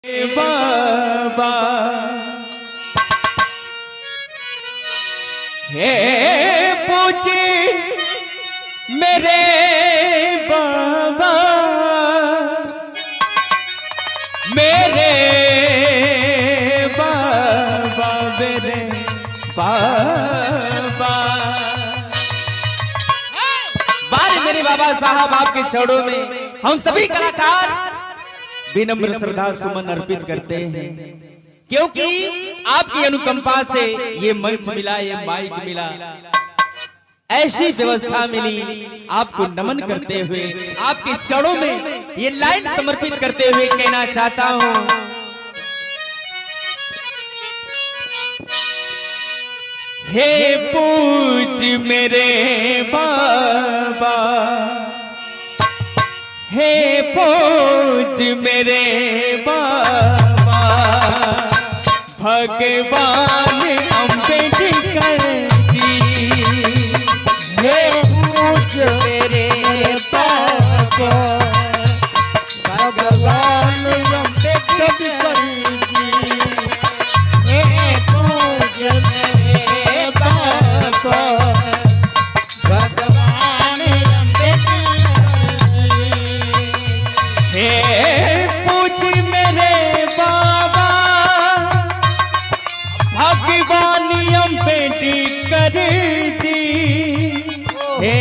बाबा हे पूछे मेरे बाबा मेरे बाबा मेरे बाबा बार मेरे बाबा साहब आपके चरणों में हम सभी कलाकार विनम्र श्रद्धा सुमन अर्पित करते हैं, क्योंकि आपकी अनुकंपा से ये मंच मिला, ये माइक मिला, ऐसी व्यवस्था मिली। आपको नमन करते हुए आपके चरणों में ये लाइन समर्पित करते हुए कहना चाहता हूं, हे पूज मेरे बाबा, हे पूज मेरे बाबा, भगवान अम्बेडकर जी। हे पूज मेरे बाबा, भगवान अम्बेडकर जी। हे पूज मेरे बाबा, भगवान अम्बेडकर जी। हे पूज मेरे बाबा, भगवान अम्बेडकर जी। हे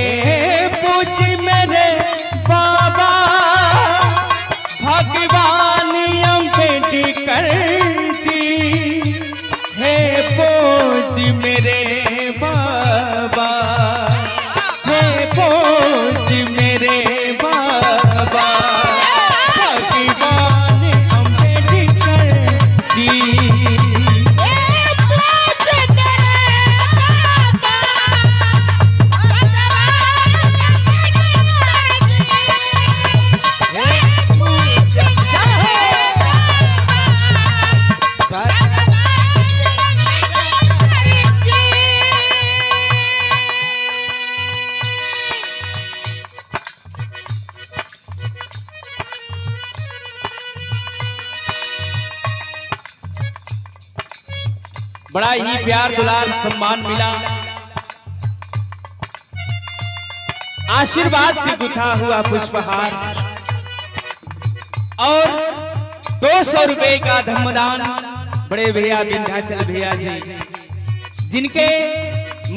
पूज मेरे बाबा, भगवान अम्बेडकर जी। हे पूज मेरे बाबा, हे पूज मेरे बाबा, भगवान अम्बेडकर जी। बड़ा ही प्यार दुलार सम्मान मिला, आशीर्वाद से गुथा हुआ पुष्पहार और 200 रुपए का धर्मदान बड़े भैया विंध्याचल भैया जी, जिनके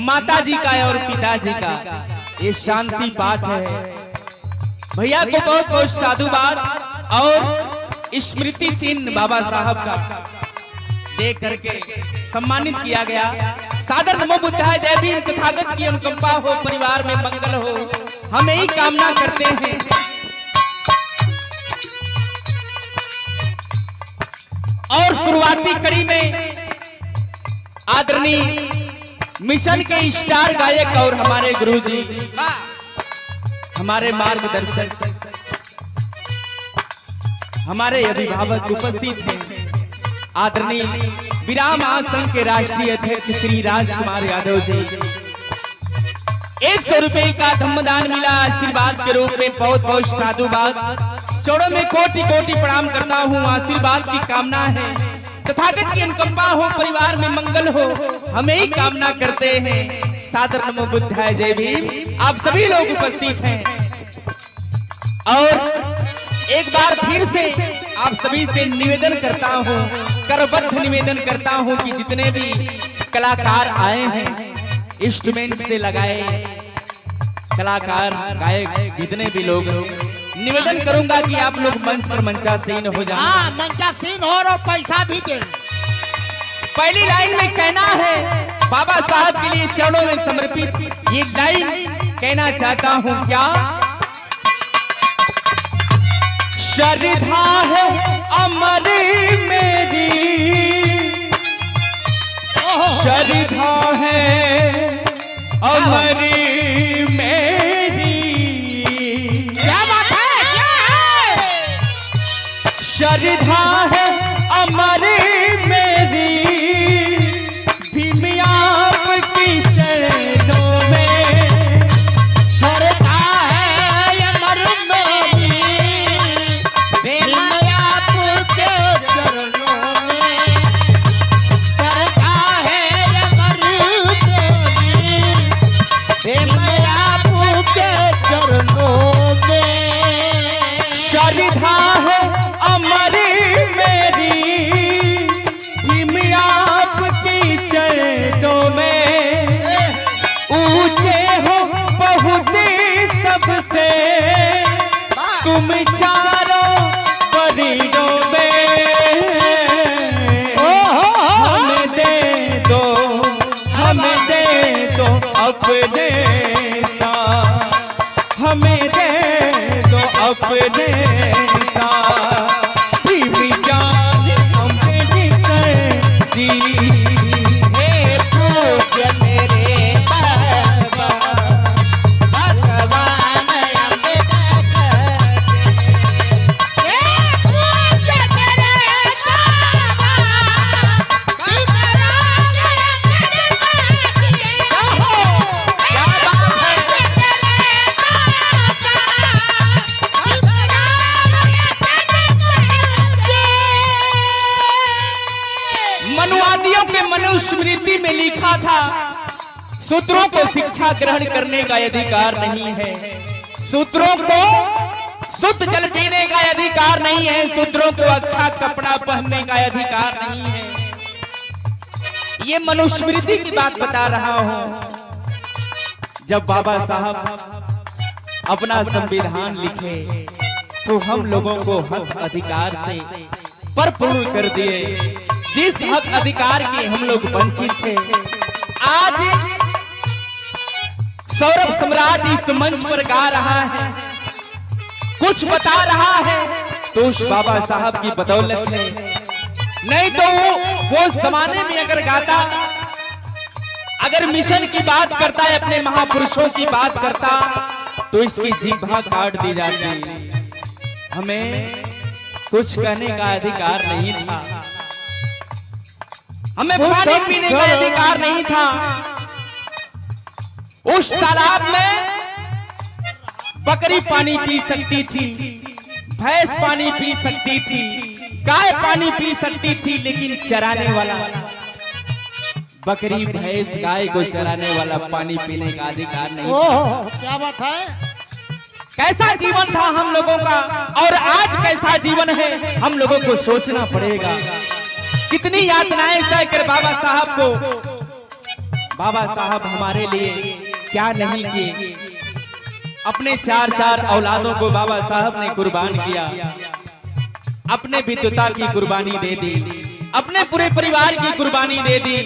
माता जी का और पिताजी का ये शांति पाठ है। भैया को बहुत बहुत साधुवाद और स्मृति चिन्ह बाबा साहब का दे करके सम्मानित किया गया। सादर नमो बुद्धाय, जय भीम। तथागत की अनुकंपा हो, परिवार में मंगल हो, हम यही कामना करते हैं। और शुरुआती कड़ी में आदरणीय मिशन के स्टार गायक और हमारे गुरुजी, हमारे मार्गदर्शक, हमारे अभिभावक उपस्थित हैं। आदरणीय विराम आसन के राष्ट्रीय अध्यक्ष श्री राजकुमार यादव जी, 100 रुपए का धम्मदान मिला आशीर्वाद के रूप में। बहुत बहुत साधुवाद, चरणों में कोटि कोटि प्रणाम करता हूँ। आशीर्वाद की कामना है, तथागत की अनुकंपा हो, परिवार में मंगल हो, हम यही कामना करते हैं। सादर नमो बुद्धाय, जय भीम। आप सभी लोग उपस्थित हैं और एक बार फिर से आप सभी से निवेदन करता हूँ, करबद्ध निवेदन करता हूँ कि जितने भी कलाकार आए हैं, इंस्ट्रूमेंट से लगाए कलाकार गायक जितने भी लोग हो, निवेदन करूंगा कि आप लोग मंच पर मंचासीन हो जाएं। हाँ, मंचासीन हो और पैसा भी दे। पहली लाइन में कहना है, बाबा साहब के लिए चरणों में समर्पित ये लाइन कहना चाहता हूँ। क्या श्रद्धा है अमर मेरी, श्रद्धा है अमर मेरी, क्या बात है, क्या है? श्रद्धा है अमर मेरी, भीम आपकी चरणों में। श्रद्धा है अमर मेरी, भीम आपके भीम आपकी चरणों में, ऊंचे हो बहुत सबसे तुम चारों परियों में। हमें दे दो, हमें दे दो अपने साथ, हमें दे दो अपने साथ। भीम जान हमें निकल जी, हे पूज्य मेरे बाबा भगवान अम्बेडकर जी। हे पूज्य मेरे बाबा भगवान अम्बेडकर जी। क्या बात है। मनुवादियों के मनुस्मृति में लिखा था, शूद्रों को शिक्षा ग्रहण करने का अधिकार नहीं है, शूद्रों को शुद्ध जल पीने का अधिकार नहीं है, शूद्रों को अच्छा कपड़ा पहनने का अधिकार नहीं है। ये मनुस्मृति की बात बता रहा हूं। जब बाबा साहब अपना संविधान लिखे तो हम लोगों को हक अधिकार से भरपूर कर दिए, जिस हक अधिकार के हम लोग वंचित थे। आज सौरभ सम्राट इस मंच पर गा रहा है, कुछ बता रहा है, तो उस बाबा साहब की बदौलत है। नहीं तो वो जमाने में अगर गाता, अगर मिशन की बात करता है, अपने महापुरुषों की बात करता, तो इसकी जीभा काट दी जाती। हमें कुछ कहने का अधिकार नहीं था, हमें पानी पीने का अधिकार नहीं था। उस तालाब में बकरी पानी पी सकती थी, भैंस पानी पी सकती थी, गाय पानी पी सकती थी, लेकिन चराने वाला, बकरी भैंस गाय को चराने वाला पानी पीने का अधिकार नहीं था। क्या बात है। कैसा जीवन था हम लोगों का, और आज कैसा जीवन है, हम लोगों को सोचना पड़ेगा। कितनी यातनाएं सहकर बाबा साहब को, बाबा साहब हमारे लिए क्या नहीं किए। अपने चार चार औलादों को बाबा साहब ने कुर्बान किया, अपने विद्युता की कुर्बानी दे दी, अपने पूरे परिवार की कुर्बानी दे दी।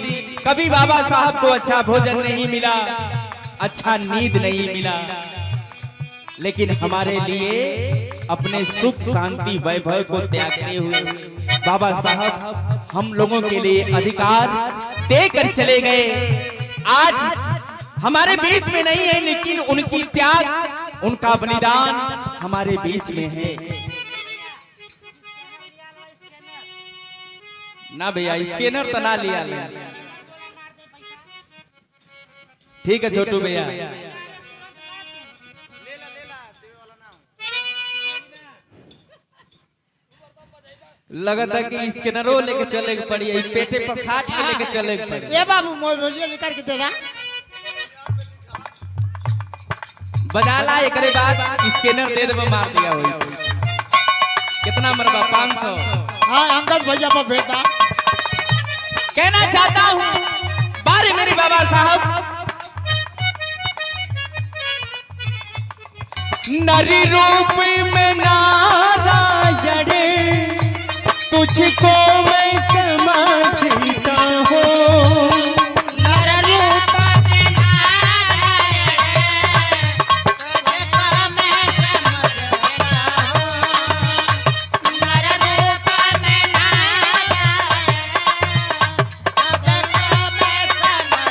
कभी बाबा साहब को अच्छा भोजन नहीं मिला, अच्छा नींद नहीं मिला, लेकिन हमारे लिए अपने सुख शांति वैभव को त्यागते हुए बाबा साहब हम लोगों के लिए अधिकार देकर चले गए। आज हमारे बीच में नहीं है, लेकिन उनकी त्याग, उनका बलिदान हमारे बीच में है। ना भैया, स्कैनर तो ना लिया। ठीक है छोटू भैया, लगा था कि स्कैनरो लेके चले पड़ी, पेटे पर साट के लेके चले पड़ी। ये बाबू मोबाइल निकाल के देगा। बजाला एक बाद स्कैनर दे दे, मार दिया वही। कितना मरबा? 500। हाँ, अंगद भैया पर भेजा। कहना चाहता हूँ, बारे मेरे बाबा साहब, नरी रूप में नारायण तुझको मैं समझता हूँ। नर रूप में नारायण तुझको मैं समझता हूँ। नर रूप में नारायण तुझको मैं समझता हूँ।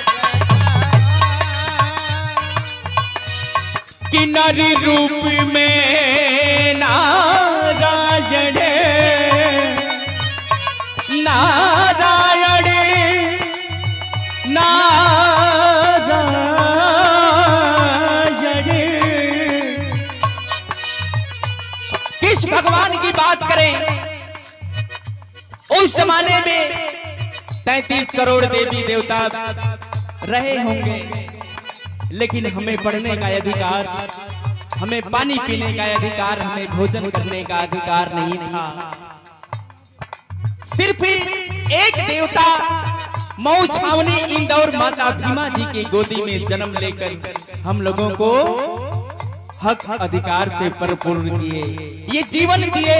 कि नरी रूप में नारायण, नारायण नारायण, किस भगवान की बात करें? उस जमाने में 33 करोड़ देवी देवता रहे होंगे, लेकिन हमें पढ़ने का अधिकार, हमें पानी पीने का अधिकार, हमें भोजन करने का अधिकार नहीं था। सिर्फ एक देवता मऊ छावनी इंदौर माता भीमा जी की गोदी में जन्म लेकर हम लोगों को हक अधिकार से परिपूर्ण किए, ये जीवन दिए,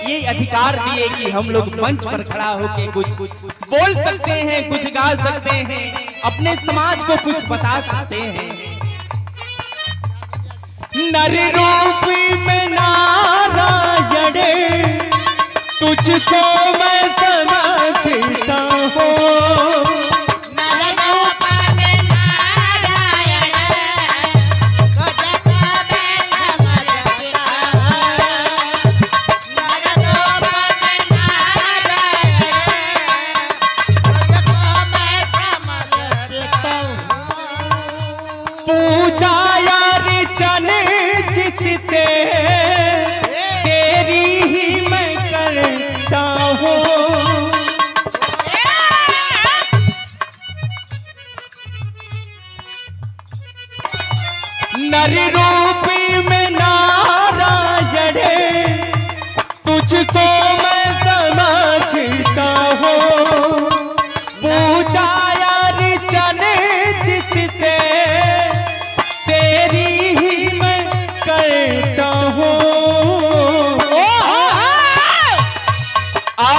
ये अधिकार दिए कि हम लोग मंच पर खड़ा होके कुछ बोल सकते हैं, कुछ गा सकते हैं, अपने समाज को कुछ बता सकते हैं। नर रूप में नारायण तुझको मैं समझता हूँ, पूजा यार चन जिससे तेरी ही मैं करता हूँ। नर रूप में नारायण तुझको मैं समझता हूँ, पूजा यार चन जिससे तेरी ही मैं करता हूँ। आ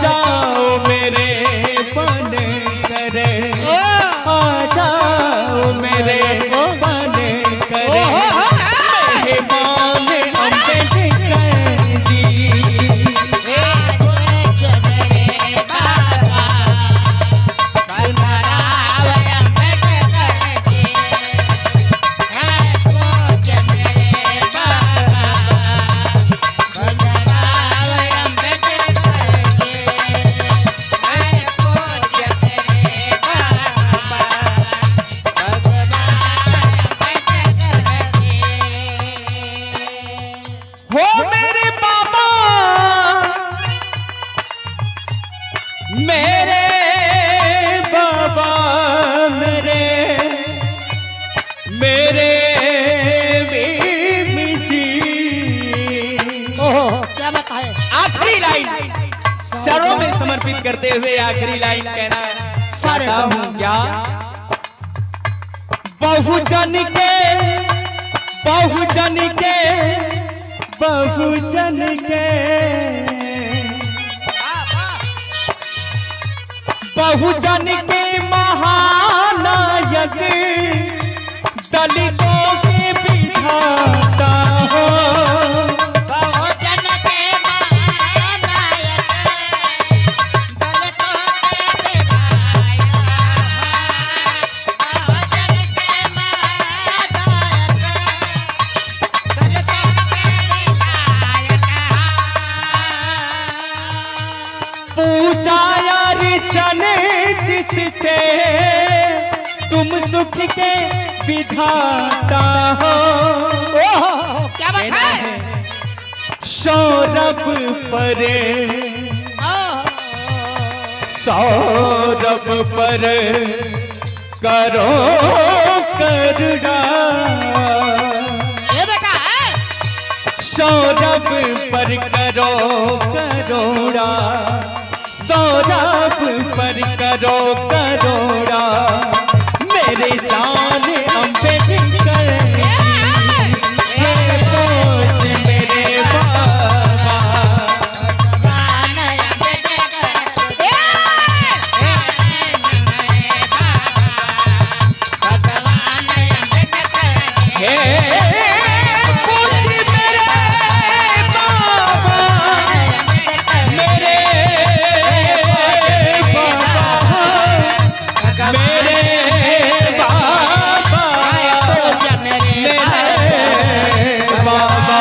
जाओ मेरे बन करे, आ जाओ मेरे बन करे, मेहमान अम्बेडकर जी। हो मेरे बाबा, मेरे बाबा, मेरे बीबी जी। क्या बताए? आखिरी लाइन चरणों में समर्पित करते हुए आखिरी लाइन कहना चाहता हूँ क्या, बहुजन के बहुजन के बहुजन के बहुजन के महानायक दलितों के विधाता हो, बहुजन के महानायक दलितों के विधायक, बहुजन के महानायक दलितों के विधायक। पूजा यार चने जिससे तुम सुख के विधाता हो। क्या बात है? सौरभ परे सौरभ पर करो करुणा, ये बेटा है? सौरभ पर करो करुणा, सौरभ पर करो करुणा, मेरे जान अम्बेडकर पहुंच मेरे बाबा। हे पहुंच मेरे बाबा, मेरे बाबा, मेरे बाबा,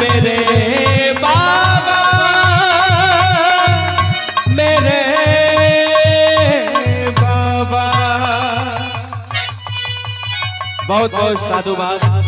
मेरे बाबा, मेरे बाबा। बहुत बहुत साधुवाद।